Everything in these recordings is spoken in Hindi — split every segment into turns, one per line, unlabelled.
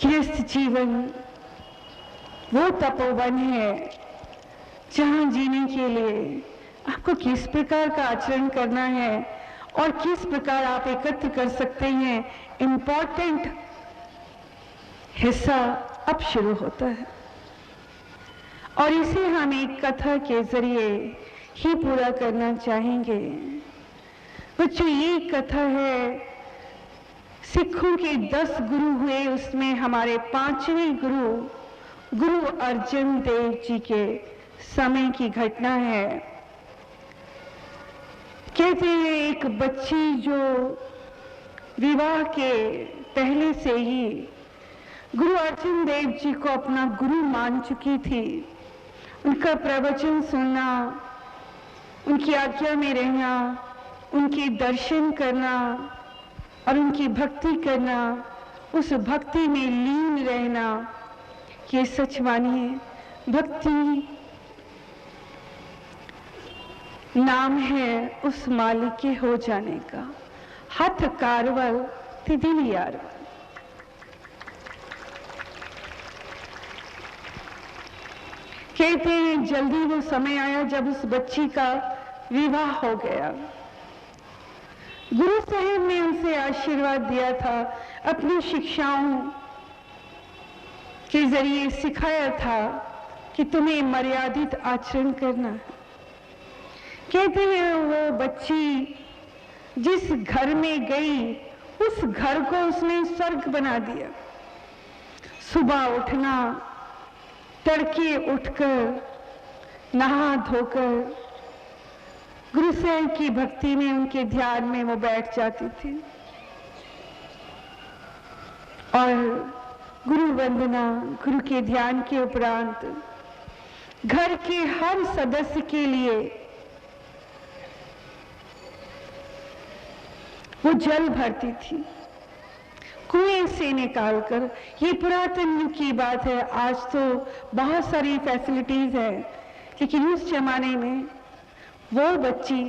गृहस्थ जीवन वो तपोवन है जहां जीने के लिए आपको किस प्रकार का आचरण करना है और किस प्रकार आप एकत्र कर सकते हैं, इम्पोर्टेंट हिस्सा अब शुरू होता है। और इसे हम एक कथा के जरिए ही पूरा करना चाहेंगे। बच्चों, ये कथा है सिखों के 10 गुरु हुए, उसमें हमारे 5वें गुरु अर्जन देव जी के समय की घटना है। कहते हैं एक बच्ची जो विवाह के पहले से ही गुरु अर्जन देव जी को अपना गुरु मान चुकी थी, उनका प्रवचन सुनना, उनकी आज्ञा में रहना, उनके दर्शन करना और उनकी भक्ति करना, उस भक्ति में लीन रहना, ये सच मानिए भक्ति नाम है उस मालिक के हो जाने का। हथ कारवल तिदिल यारवल। कहते हैं जल्दी वो समय आया जब उस बच्ची का विवाह हो गया। गुरु साहब ने उनसे आशीर्वाद दिया था, अपनी शिक्षाओं के जरिए सिखाया था कि तुम्हें मर्यादित आचरण करना है। कहते हैं वो बच्ची जिस घर में गई उस घर को उसने स्वर्ग बना दिया। सुबह उठना, तड़के उठकर नहा धोकर गुरु साहब की भक्ति में, उनके ध्यान में वो बैठ जाती थी और गुरु वंदना, गुरु के ध्यान के उपरांत घर के हर सदस्य के लिए वो जल भरती थी कुएं से निकालकर। ये पुरातन युग की बात है, आज तो बहुत सारी फैसिलिटीज है, लेकिन उस जमाने में वो बच्ची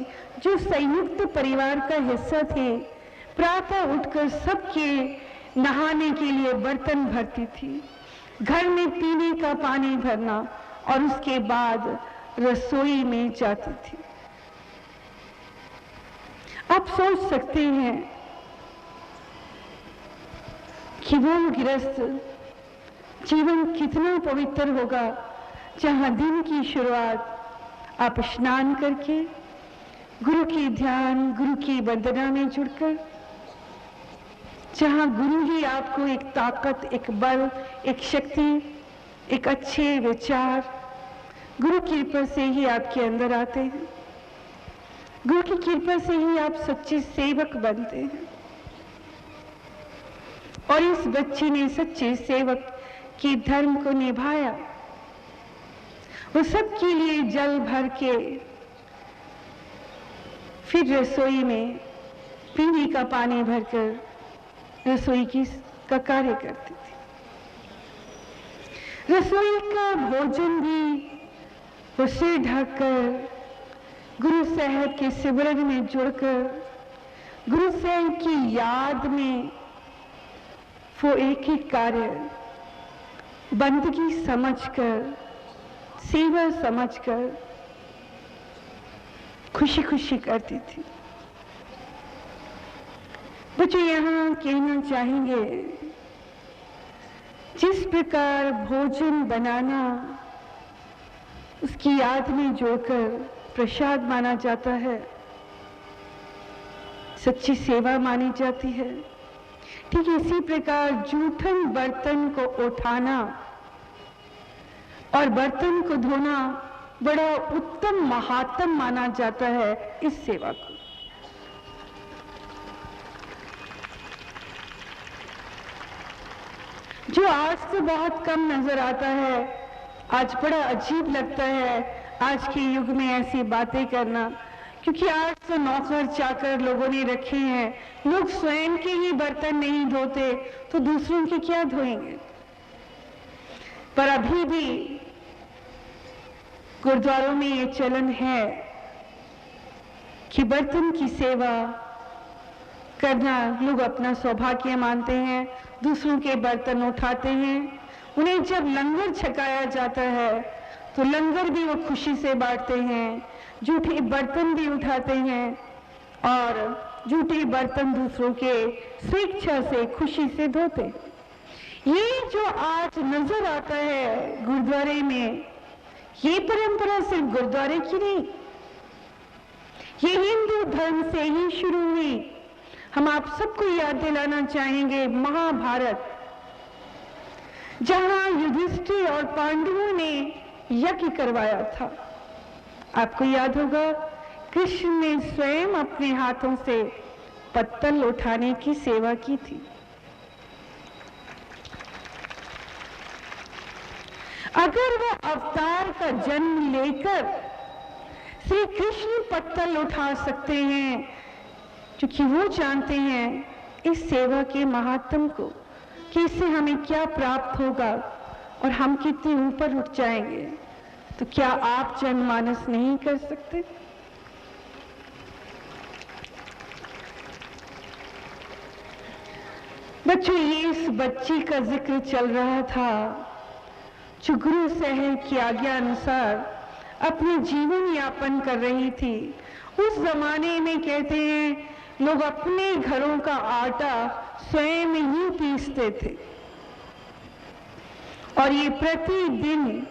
जो संयुक्त परिवार का हिस्सा थे, प्रातः उठकर सबके नहाने के लिए बर्तन भरती थी, घर में पीने का पानी भरना और उसके बाद रसोई में जाती थी। आप सोच सकते हैं कि वो गृहस्थ जीवन कितना पवित्र होगा जहां दिन की शुरुआत आप स्नान करके गुरु की ध्यान, गुरु की वंदना में जुड़कर, जहां गुरु ही आपको एक ताकत, एक बल, एक शक्ति, एक अच्छे विचार गुरु की कृपा से ही आपके अंदर आते हैं। गुरु की कृपा से ही आप सच्चे सेवक बनते हैं। और इस बच्ची ने सच्चे सेवक के धर्म को निभाया। वो सबके लिए जल भर के फिर रसोई में पीने का पानी भरकर रसोई का कार्य करती थी। रसोई का भोजन भी उसे ढककर गुरु साहब के सिमरन में जुड़कर गुरु साहब की याद में वो एक ही कार्य बंदगी समझकर, सेवा समझकर खुशी खुशी करती थी। बच्चों, यहाँ कहना चाहेंगे जिस प्रकार भोजन बनाना उसकी याद में जोड़कर प्रसाद माना जाता है, सच्ची सेवा मानी जाती है, ठीक इसी प्रकार जूठन बर्तन को उठाना और बर्तन को धोना बड़ा उत्तम महात्म माना जाता है इस सेवा को। जो आज तो बहुत कम नजर आता है, आज बड़ा अजीब लगता है आज के युग में ऐसी बातें करना, क्योंकि आज तो नौकर चाकर लोगों ने रखे हैं, लोग स्वयं के ही बर्तन नहीं धोते तो दूसरों के क्या धोएंगे। पर अभी भी गुरुद्वारों में ये चलन है कि बर्तन की सेवा करना लोग अपना सौभाग्य मानते हैं, दूसरों के बर्तन उठाते हैं। उन्हें जब लंगर छकाया जाता है तो लंगर भी वो खुशी से बांटते हैं, जूठे बर्तन भी उठाते हैं और जूठे बर्तन दूसरों के स्वेच्छा से खुशी से धोते। ये जो आज नजर आता है गुरुद्वारे में, ये परंपरा सिर्फ गुरुद्वारे की नहीं, ये हिंदू धर्म से ही शुरू हुई। हम आप सबको याद दिलाना चाहेंगे महाभारत, जहां युधिष्ठिर और पांडवों ने यज्ञ करवाया था। आपको याद होगा कृष्ण ने स्वयं अपने हाथों से पत्तल उठाने की सेवा की थी। अगर वह अवतार का जन्म लेकर श्री कृष्ण पत्तल उठा सकते हैं, क्योंकि वो जानते हैं इस सेवा के महात्म को, कि इससे हमें क्या प्राप्त होगा और हम कितने ऊपर उठ जाएंगे, तो क्या आप जनमानस नहीं कर सकते? बच्चों, ये इस बच्ची का जिक्र चल रहा था जो गुरु साहब की आज्ञा अनुसार अपने जीवन यापन कर रही थी। उस जमाने में कहते हैं लोग अपने घरों का आटा स्वयं ही पीसते थे और ये प्रतिदिन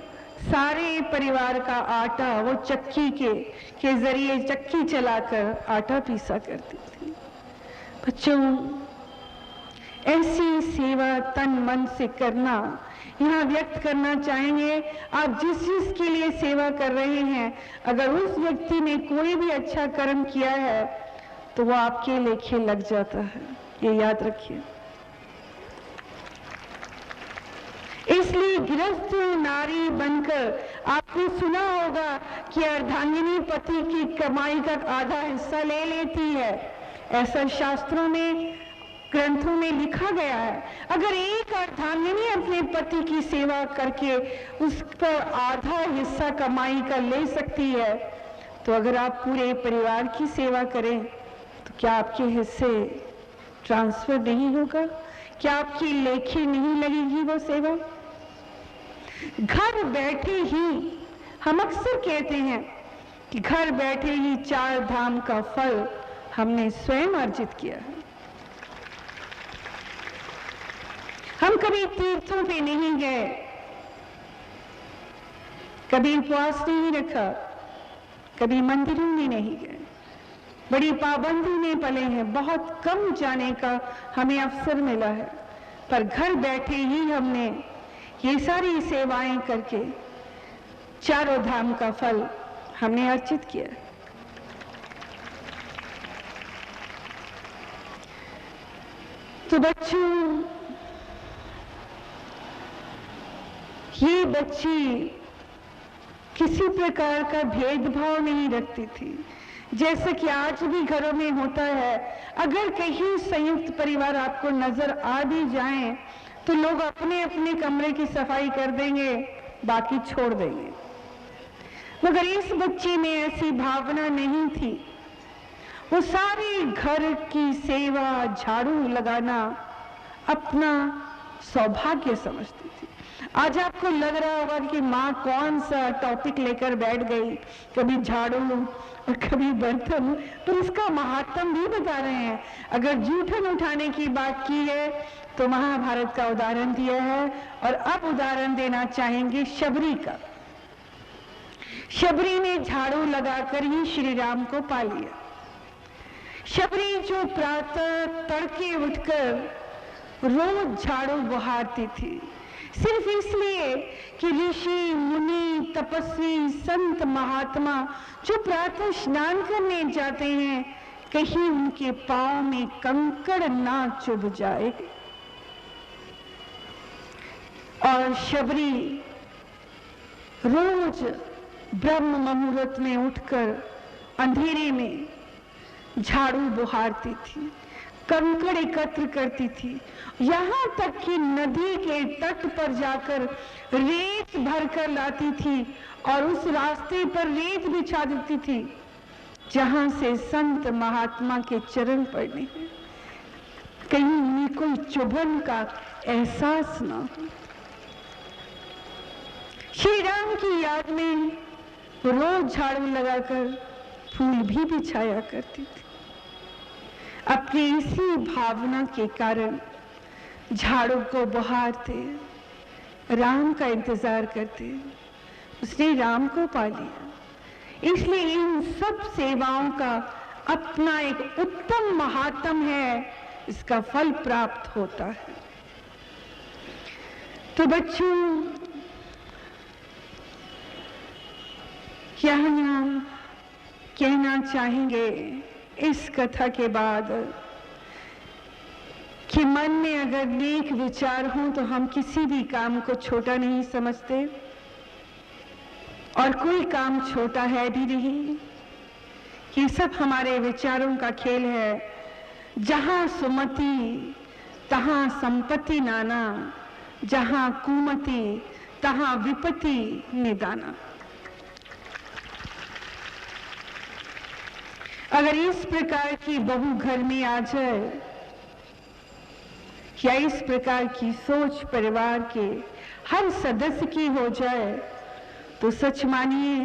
सारे परिवार का आटा वो चक्की के जरिए चक्की चलाकर आटा पीसा करती थी। बच्चों, ऐसी सेवा तन मन से करना यहाँ व्यक्त करना चाहेंगे। आप जिस के लिए सेवा कर रहे हैं, अगर उस व्यक्ति ने कोई भी अच्छा कर्म किया है तो वो आपके लेखे लग जाता है, ये याद रखिए। इसलिए गृहस्थ नारी बनकर आपने सुना होगा कि अर्धांगिनी पति की कमाई का आधा हिस्सा ले लेती है, ऐसा शास्त्रों में ग्रंथों में लिखा गया है। अगर एक अर्धांगिनी अपने पति की सेवा करके उस पर आधा हिस्सा कमाई का ले सकती है, तो अगर आप पूरे परिवार की सेवा करें तो क्या आपके हिस्से ट्रांसफर नहीं होगा? क्या आपकी लेखी नहीं लगेगी वो सेवा? घर बैठे ही हम अक्सर कहते हैं कि घर बैठे ही 4 धाम का फल हमने स्वयं अर्जित किया है। हम कभी तीर्थों पे नहीं गए, कभी उपवास नहीं रखा, कभी मंदिरों में नहीं गए, बड़ी पाबंदी में पले हैं, बहुत कम जाने का हमें अवसर मिला है, पर घर बैठे ही हमने ये सारी सेवाएं करके 4 धाम का फल हमने अर्जित किया। तो बच्चों, ये बच्ची किसी प्रकार का भेदभाव नहीं रखती थी, जैसे कि आज भी घरों में होता है। अगर कहीं संयुक्त परिवार आपको नजर आ भी जाएं, तो लोग अपने अपने कमरे की सफाई कर देंगे, बाकी छोड़ देंगे। मगर इस बच्ची में ऐसी भावना नहीं थी। वो सारे घर की सेवा, झाड़ू लगाना अपना सौभाग्य समझती थी। आज आपको लग रहा होगा कि माँ कौन सा टॉपिक लेकर बैठ गई, कभी झाड़ू और कभी बर्तन, तो इसका महात्म भी बता रहे हैं। अगर जूठन उठाने की बात की है तो महाभारत का उदाहरण दिया है, और अब उदाहरण देना चाहेंगे शबरी का। शबरी ने झाड़ू लगाकर ही श्री राम को पा लिया। शबरी जो प्रातः तड़के उठकर रोज झाड़ू बहारती थी, सिर्फ इसलिए कि ऋषि मुनि तपस्वी संत महात्मा जो प्रातः स्नान करने जाते हैं, कहीं उनके पांव में कंकड़ ना चुभ जाए। और शबरी रोज ब्रह्म मुहूर्त में उठकर अंधेरे में झाड़ू बुहारती थी, कंकड़ एकत्र करती थी, यहाँ तक कि नदी के तट पर जाकर रेत भरकर लाती थी और उस रास्ते पर रेत बिछा देती थी जहां से संत महात्मा के चरण पड़ने हैं। कहीं उन्हें कोई चुभन का एहसास ना हो। श्री राम की याद में रोज झाड़ू लगाकर फूल भी बिछाया करती थी। अपनी इसी भावना के कारण झाड़ू को बहारते, राम का इंतजार करते, उसने राम को पा लिया। इसलिए इन सब सेवाओं का अपना एक उत्तम महात्म है, इसका फल प्राप्त होता है। तो बच्चों, क्या हम कहना चाहेंगे इस कथा के बाद कि मन में अगर नेक विचार हों तो हम किसी भी काम को छोटा नहीं समझते, और कोई काम छोटा है भी नहीं। ये सब हमारे विचारों का खेल है। जहां सुमति तहां संपत्ति नाना, जहां कुमति तहां विपत्ति निदाना। अगर इस प्रकार की बहू घर में आ जाए या इस प्रकार की सोच परिवार के हर सदस्य की हो जाए तो सच मानिए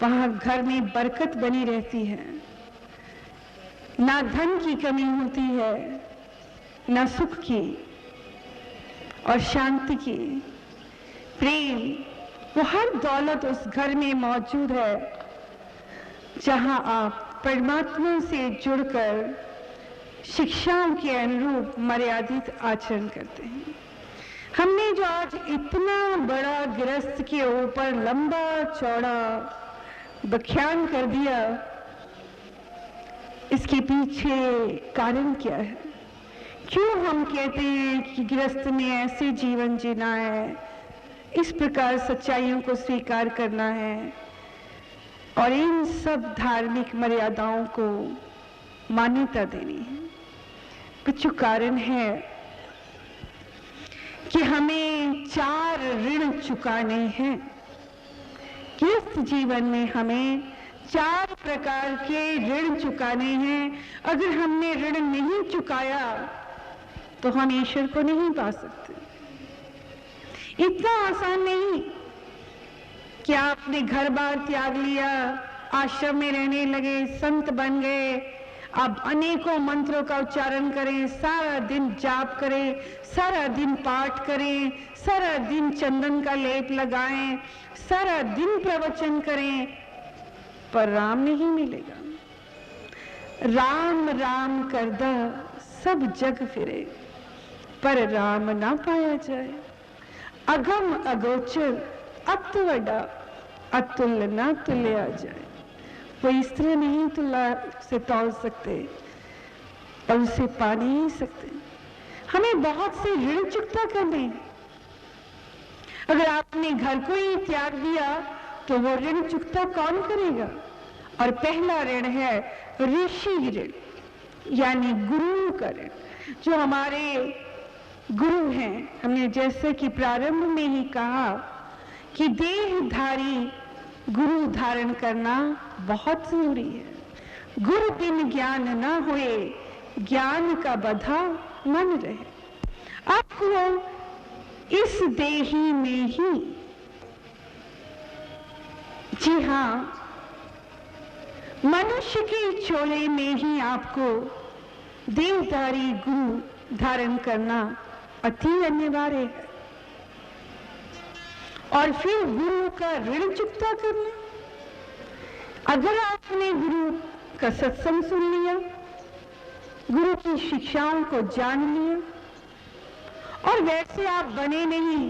वहां घर में बरकत बनी रहती है। ना धन की कमी होती है, ना सुख की और शांति की। प्रेम, वो हर दौलत उस घर में मौजूद है जहां आप परमात्मा से जुड़कर शिक्षाओं के अनुरूप मर्यादित आचरण करते हैं। हमने जो आज इतना बड़ा गृहस्थ के ऊपर लंबा चौड़ा व्याख्यान कर दिया, इसके पीछे कारण क्या है? क्यों हम कहते हैं कि गृहस्थ में ऐसे जीवन जीना है, इस प्रकार सच्चाइयों को स्वीकार करना है और इन सब धार्मिक मर्यादाओं को मान्यता देनी है? कुछ कारण है कि हमें 4 ऋण चुकाने हैं। गृहस्थ जीवन में हमें 4 प्रकार के ऋण चुकाने हैं। अगर हमने ऋण नहीं चुकाया तो हम ईश्वर को नहीं पा सकते। इतना आसान नहीं कि आपने घर बार त्याग लिया, आश्रम में रहने लगे, संत बन गए, आप अनेकों मंत्रों का उच्चारण करें, सारा दिन जाप करें, सारा दिन पाठ करें, सारा दिन चंदन का लेप लगाएं, सारा दिन प्रवचन करें, पर राम नहीं मिलेगा। राम राम करदा सब जग फिरे, पर राम ना पाया जाए। अगम अगोचर अत वडा, अतुल ना तुल्या जाए। वो इस तरह नहीं तुला से तौल सकते और उसे पा नहीं सकते। हमें बहुत से ऋण चुकता करने हैं। अगर आपने घर को ही त्याग दिया तो वो ऋण चुकता कौन करेगा? और पहला ऋण है ऋषि ऋण, यानी गुरु का ऋण। जो हमारे गुरु हैं, हमने जैसे कि प्रारंभ में ही कहा कि देहधारी गुरु धारण करना बहुत जरूरी है। गुरु बिन ज्ञान न होए, ज्ञान का बधा मन रहे। आपको इस देही में ही, जी हाँ, मनुष्य के चोले में ही आपको देहधारी गुरु धारण करना अति अनिवार्य है। और फिर गुरु का ऋण चुकता करना। अगर आपने गुरु का सत्संग सुन लिया, गुरु की शिक्षाओं को जान लिया और वैसे आप बने नहीं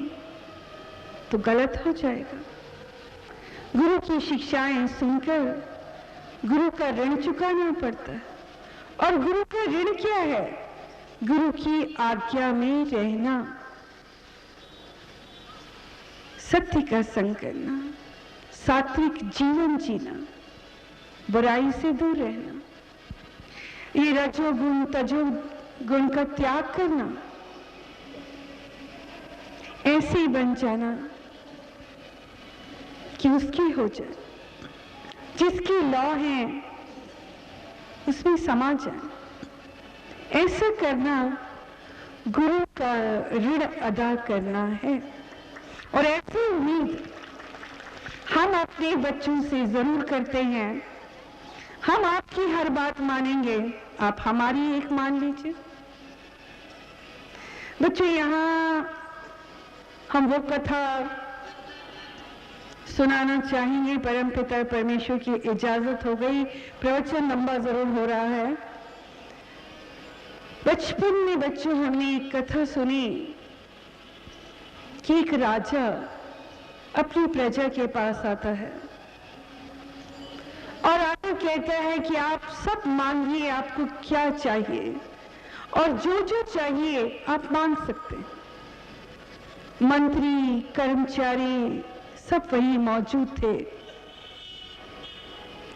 तो गलत हो जाएगा। गुरु की शिक्षाएं सुनकर गुरु का ऋण चुकाना पड़ता है। और गुरु का ऋण क्या है? गुरु की आज्ञा में रहना, सत्य का संग करना, सात्विक जीवन जीना, बुराई से दूर रहना, ये रजोगुण तजोगुण का त्याग करना, ऐसे ही बन जाना कि उसकी हो जाए, जिसकी लौ है उसमें समा जाए। ऐसा करना गुरु का ऋण अदा करना है। और ऐसी उम्मीद हम अपने बच्चों से जरूर करते हैं। हम आपकी हर बात मानेंगे, आप हमारी एक मान लीजिए। बच्चों, यहाँ हम वो कथा सुनाना चाहेंगे। परमपिता परमेश्वर की इजाजत हो गई, प्रवचन लंबा जरूर हो रहा है। बचपन में बच्चों हमने एक कथा सुनी कि एक राजा अपनी प्रजा के पास आता है और राजा कहता है कि आप सब मांगिए, आपको क्या चाहिए, और जो जो चाहिए आप मांग सकते हैं। मंत्री, कर्मचारी सब वही मौजूद थे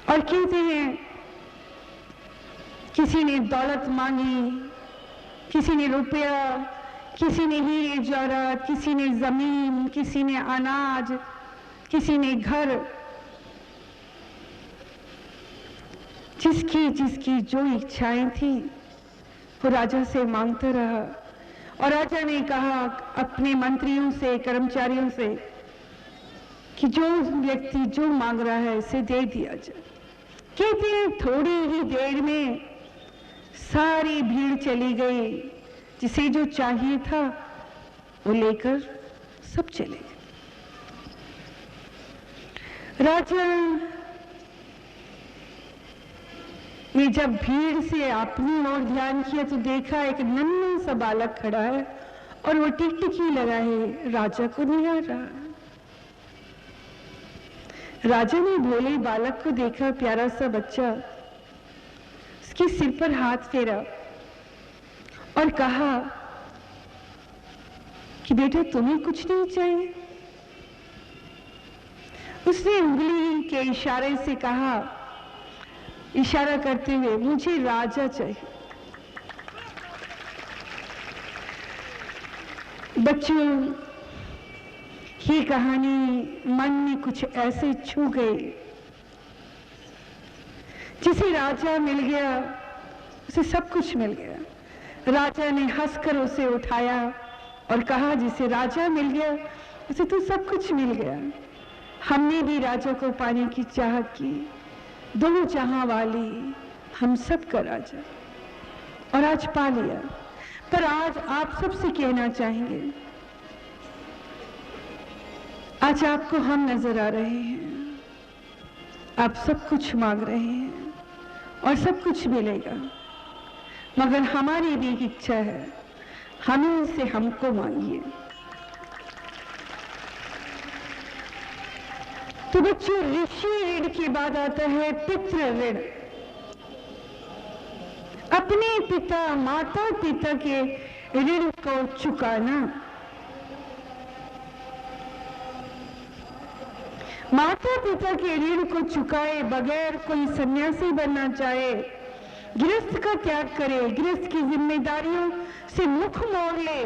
और कहते हैं, किसी ने दौलत मांगी, किसी ने रुपया, किसी ने हीरे जवाहरात, किसी ने जमीन, किसी ने अनाज, किसी ने घर। जिसकी जिसकी जो इच्छाएं थी वो राजा से मांगता रहा। और राजा ने कहा अपने मंत्रियों से, कर्मचारियों से कि जो व्यक्ति जो मांग रहा है इसे दे दिया जाए। कहते हैं थोड़ी ही देर में सारी भीड़ चली गई, जिसे जो चाहिए था वो लेकर सब चले गए। राजा ने जब भीड़ से अपनी ओर ध्यान किया तो देखा एक नन्हा सा बालक खड़ा है और वो टिकटिकी लगाए राजा को निहार रहा है। राजा ने भोले बालक को देखा, प्यारा सा बच्चा, उसके सिर पर हाथ फेरा और कहा कि बेटा तुम्हें कुछ नहीं चाहिए। उसने उंगली के इशारे से कहा, इशारा करते हुए, मुझे राजा चाहिए। बच्चों, ये कहानी मन में कुछ ऐसे छू गई, जिसे राजा मिल गया उसे सब कुछ मिल गया। राजा ने हंसकर उसे उठाया और कहा, जिसे राजा मिल गया उसे तो सब कुछ मिल गया। हमने भी राजा को पाने की चाहत की, दो जहां वाली हम सब का राजा, और आज पा लिया। पर आज आप सबसे कहना चाहेंगे, आज आपको हम नजर आ रहे हैं, आप सब कुछ मांग रहे हैं और सब कुछ मिलेगा, मगर हमारी भी एक इच्छा है, हमें से हमको मांगिए। तो बच्चों, ऋषि ऋण के बाद आता है पितृ ऋण। अपने पिता माता पिता के ऋण को चुकाना। माता पिता के ऋण को चुकाए बगैर कोई सन्यासी बनना चाहे, गृहस्थ का त्याग करे, गृहस्थ की जिम्मेदारियों से मुख मोड़ ले,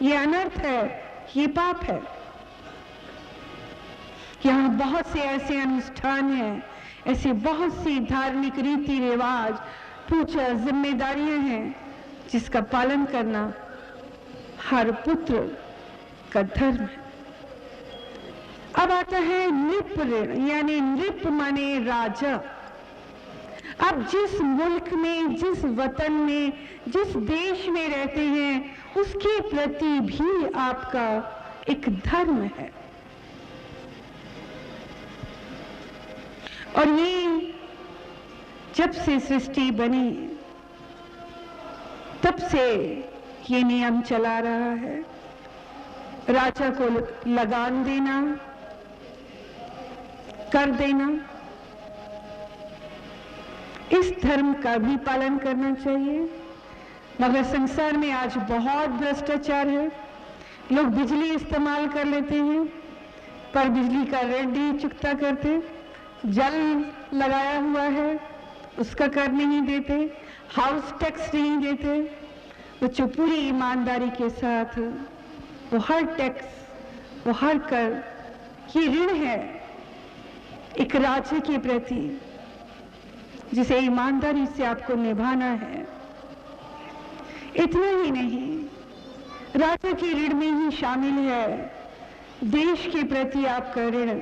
ये अनर्थ है, ये पाप है। यहाँ बहुत से ऐसे अनुष्ठान हैं, ऐसे बहुत सी धार्मिक रीति रिवाज, पूजा, जिम्मेदारियां हैं, जिसका पालन करना हर पुत्र का धर्म है। अब आता है नृप ऋण, यानी नृप माने राजा। अब जिस मुल्क में, जिस वतन में, जिस देश में रहते हैं, उसके प्रति भी आपका एक धर्म है। और ये जब से सृष्टि बनी तब से ये नियम चला रहा है। राजा को लगान देना, कर देना, इस धर्म का भी पालन करना चाहिए। मगर संसार में आज बहुत भ्रष्टाचार है। लोग बिजली इस्तेमाल कर लेते हैं पर बिजली का ऋण नहीं चुकता करते, जल लगाया हुआ है उसका कर नहीं देते, हाउस टैक्स नहीं देते। बच्चों, पूरी ईमानदारी के साथ वो हर टैक्स, वो हर कर, ये ऋण है एक राज्य के प्रति, जिसे ईमानदारी से आपको निभाना है। इतना ही नहीं, राजा के ऋण में ही शामिल है देश के प्रति आपका ऋण।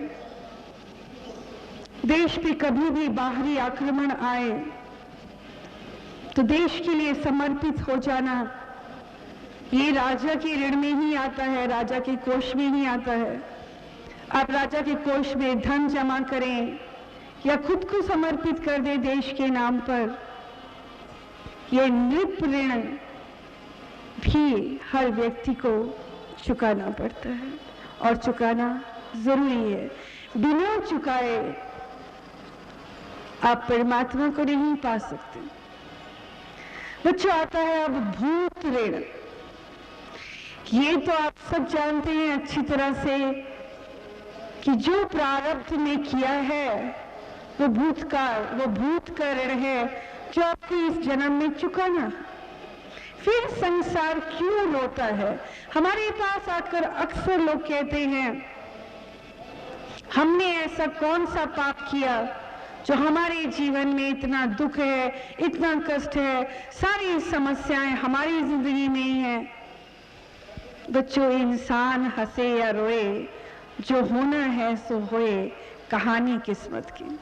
देश पे कभी भी बाहरी आक्रमण आए तो देश के लिए समर्पित हो जाना, ये राजा के ऋण में ही आता है, राजा के कोष में ही आता है। आप राजा के कोष में धन जमा करें या खुद को समर्पित कर दे देश के नाम पर, ये नृप ऋण भी हर व्यक्ति को चुकाना पड़ता है और चुकाना जरूरी है। बिना चुकाए आप परमात्मा को नहीं पा सकते। बच्चों, आता है अब भूत ऋण। ये तो आप सब जानते हैं अच्छी तरह से कि जो प्रारब्ध में किया है वो भूत का ऋण है जो आपको इस जन्म में चुकाना। फिर संसार क्यों रोता है? हमारे पास आकर अक्सर लोग कहते हैं, हमने ऐसा कौन सा पाप किया जो हमारे जीवन में इतना दुख है, इतना कष्ट है, सारी समस्याएं हमारी जिंदगी में ही है। बच्चों, इंसान हंसे या रोए, जो होना है सो होए, कहानी किस्मत की।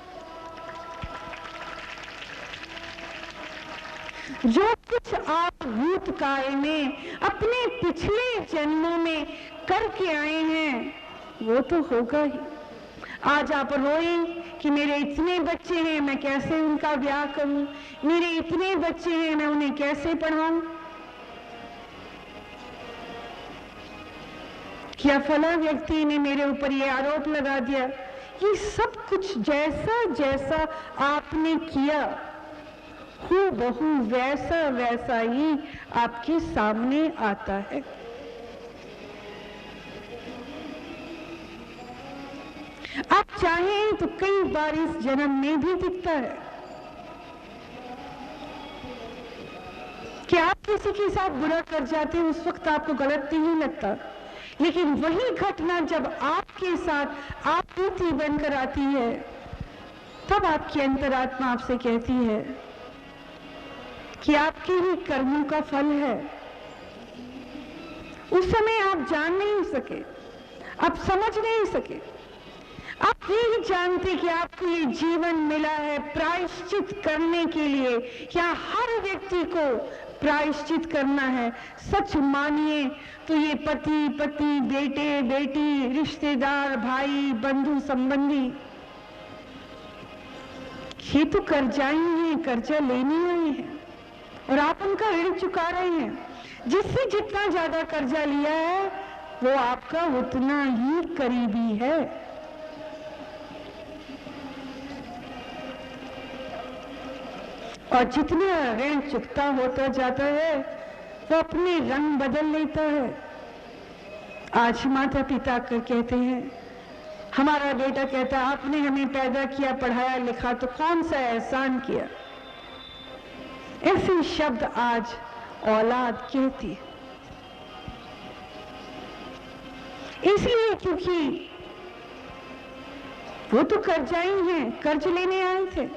जो कुछ आप भूतकाल में अपने पिछले जन्मों में करके आए हैं वो तो होगा ही। आज आप रोए कि मेरे इतने बच्चे हैं, मैं कैसे उनका ब्याह करूं, मेरे इतने बच्चे हैं, मैं उन्हें कैसे पढ़ाऊं, क्या फला व्यक्ति ने मेरे ऊपर ये आरोप लगा दिया। ये सब कुछ जैसा जैसा आपने किया हूबहू वैसा वैसा ही आपके सामने आता है। आप चाहें तो कई बार इस जन्म में भी दिखता है कि आप किसी के साथ बुरा कर जाते हैं, उस वक्त आपको गलत नहीं लगता, लेकिन वही घटना जब आपके साथ आप बीती बनकर आती है तब आपकी अंतरात्मा आपसे कहती है कि आपके ही कर्मों का फल है। उस समय आप जान नहीं सके, आप समझ नहीं सके, आप ये ही जानते कि आपको ये जीवन मिला है प्रायश्चित करने के लिए। क्या हर व्यक्ति को प्रायश्चित करना है? सच मानिए तो ये पति पत्नी, बेटे बेटी, रिश्तेदार, भाई बंधु संबंधी, ये तो कर्जाई हैं, कर्जा लेने आए हैं और आप उनका ऋण चुका रहे हैं। जिससे जितना ज्यादा कर्जा लिया है वो आपका उतना ही करीबी है। और जितना ऋण चुकता होता जाता है वो अपने रंग बदल लेता है। आज माता पिता कर कहते हैं, हमारा बेटा कहता है आपने हमें पैदा किया, पढ़ाया लिखा तो कौन सा एहसान किया। ऐसे शब्द आज औलाद कहती है, इसलिए क्योंकि वो तो कर्जाई हैं, कर्ज लेने आए थे।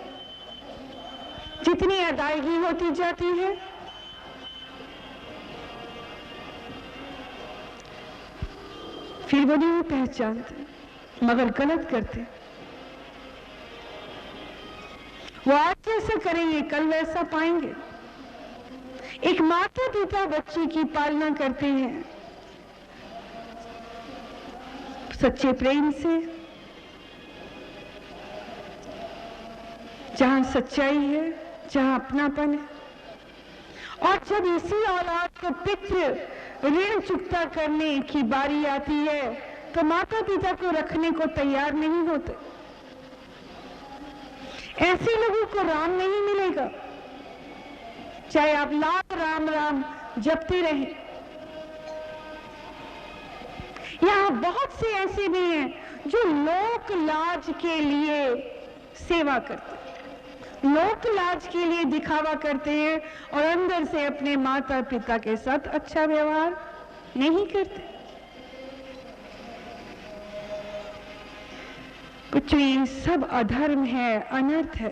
जितनी अदायगी होती जाती है फिर वो नहीं पहचानते, मगर गलत करते। वो आज जैसा करेंगे कल वैसा पाएंगे। एक माता पिता बच्चे की पालना करते हैं सच्चे प्रेम से, जहां सच्चाई है, जहां अपनापन है। और जब इसी औलाद को पितृ ऋण चुकता करने की बारी आती है तो माता पिता को रखने को तैयार नहीं होते। ऐसे लोगों को राम नहीं मिलेगा, चाहे आप लाख राम राम जपते रहे। यहां बहुत से ऐसे भी हैं जो लोक लाज के लिए सेवा करते हैं, लोक लाज के लिए दिखावा करते हैं और अंदर से अपने माता पिता के साथ अच्छा व्यवहार नहीं करते। बच्चों, ये सब अधर्म है, अनर्थ है।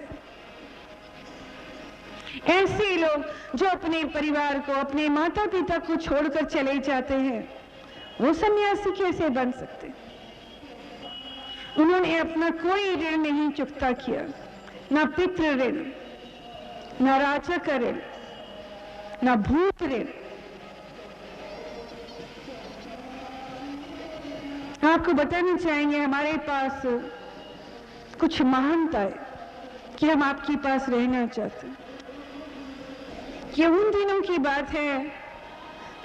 ऐसे लोग जो अपने परिवार को, अपने माता पिता को छोड़कर चले जाते हैं, वो सन्यासी कैसे बन सकते? उन्होंने अपना कोई ऋण नहीं चुकता किया, ना पितृ ऋण, ना राजक ऋण, ना भूत ऋण। आपको बताना चाहेंगे हमारे पास कुछ महानता है कि हम आपके पास रहना चाहते हैं। ये उन दिनों की बात है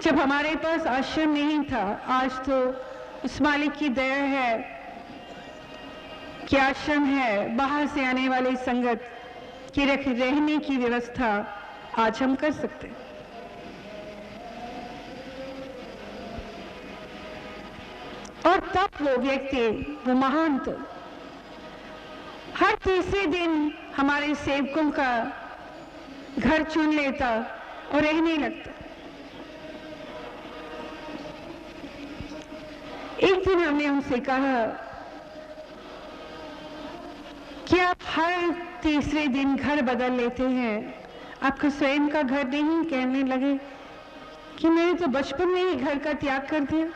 जब हमारे पास आश्रम नहीं था। आज तो उस मालिक की दया है कि आश्रम है, बाहर से आने वाले संगत की रहने की व्यवस्था आज हम कर सकते हैं। और तब वो व्यक्ति, वो महंत, हर तीसरे दिन हमारे सेवकों का घर चुन लेता और रहने लगता। एक दिन हमने उनसे कहा कि आप हर तीसरे दिन घर बदल लेते हैं, आपका स्वयं का घर नहीं? कहने लगे कि मैंने तो बचपन में ही घर का त्याग कर दिया।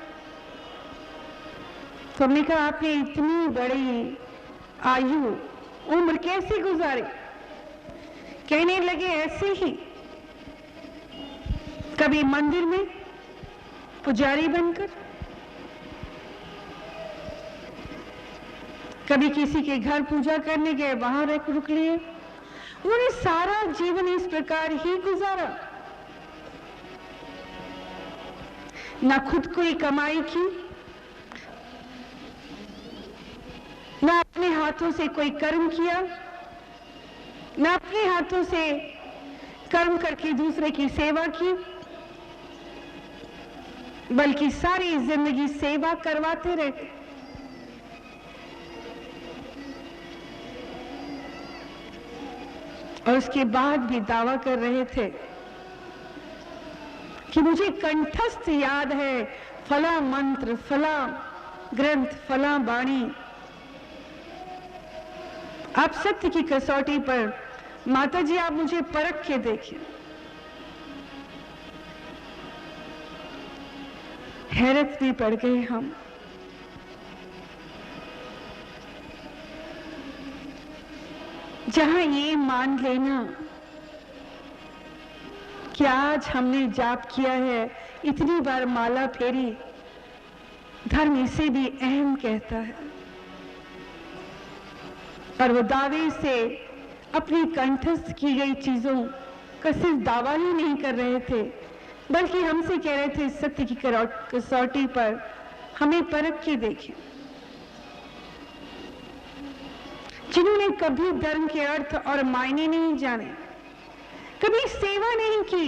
तो हमने कहा आपने इतनी बड़ी आयु, उम्र कैसे गुजारी? कहने लगे ऐसे ही, कभी मंदिर में पुजारी बनकर, कभी किसी के घर पूजा करने गए, वहां रुक लिए। उन्होंने सारा जीवन इस प्रकार ही गुजारा, ना खुद कोई कमाई की, ना अपने हाथों से कोई कर्म किया, ना अपने हाथों से कर्म करके दूसरे की सेवा की, बल्कि सारी जिंदगी सेवा करवाते रहे। और उसके बाद भी दावा कर रहे थे कि मुझे कंठस्थ याद है फला मंत्र, फला ग्रंथ, फला वाणी। आप सत्य की कसौटी पर माता जी, आप मुझे परख के देखिए। हैरत में पड़ गए हम। जहां ये मान लेना कि आज हमने जाप किया है, इतनी बार माला फेरी, धर्म इसे भी अहम कहता है। और वो दावे से अपनी कंठस्थ की गई चीजों का सिर्फ दावा ही नहीं कर रहे थे, बल्कि हमसे कह रहे थे सत्य की कसौटी पर हमें परख के देखें। जिन्होंने कभी धर्म के अर्थ और मायने नहीं जाने, कभी सेवा नहीं की,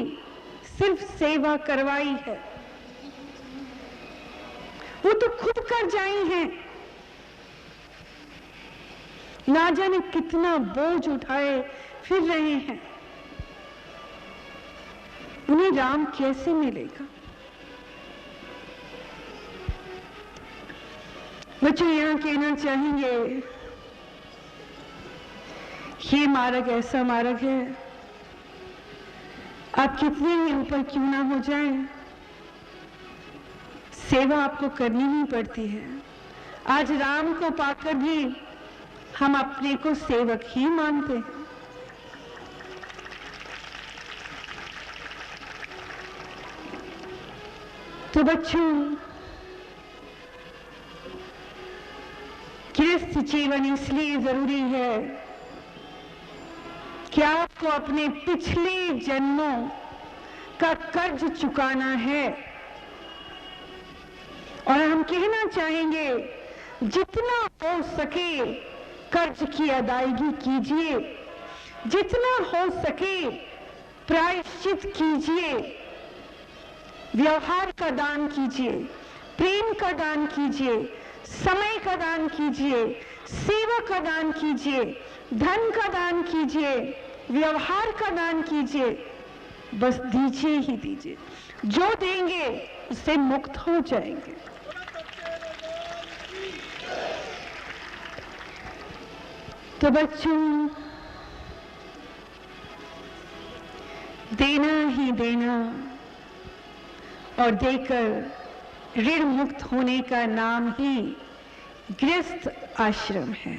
सिर्फ सेवा करवाई है, वो तो खुद कर जाई हैं। ना जाने कितना बोझ उठाए फिर रहे हैं। उन्हें राम कैसे मिलेगा? बच्चों, यहां कहना चाहेंगे ये मार्ग ऐसा मार्ग है, आप कितने ही ऊपर क्यों ना हो जाएं, सेवा आपको करनी ही पड़ती है। आज राम को पाकर भी हम अपने को सेवक ही मानते हैं। तो बच्चों, गृहस्थ जीवन इसलिए जरूरी है कि आपको अपने पिछले जन्मों का कर्ज चुकाना है। और हम कहना चाहेंगे जितना हो सके कर्ज की अदायगी कीजिए, जितना हो सके प्रायश्चित कीजिए, व्यवहार का दान कीजिए, प्रेम का दान कीजिए, समय का दान कीजिए, सेवा का दान कीजिए, धन का दान कीजिए, व्यवहार का दान कीजिए। बस दीजिए ही दीजिए, जो देंगे उससे मुक्त हो जाएंगे। तो बच्चों, देना ही देना और देकर ऋण मुक्त होने का नाम ही गृहस्थ आश्रम है।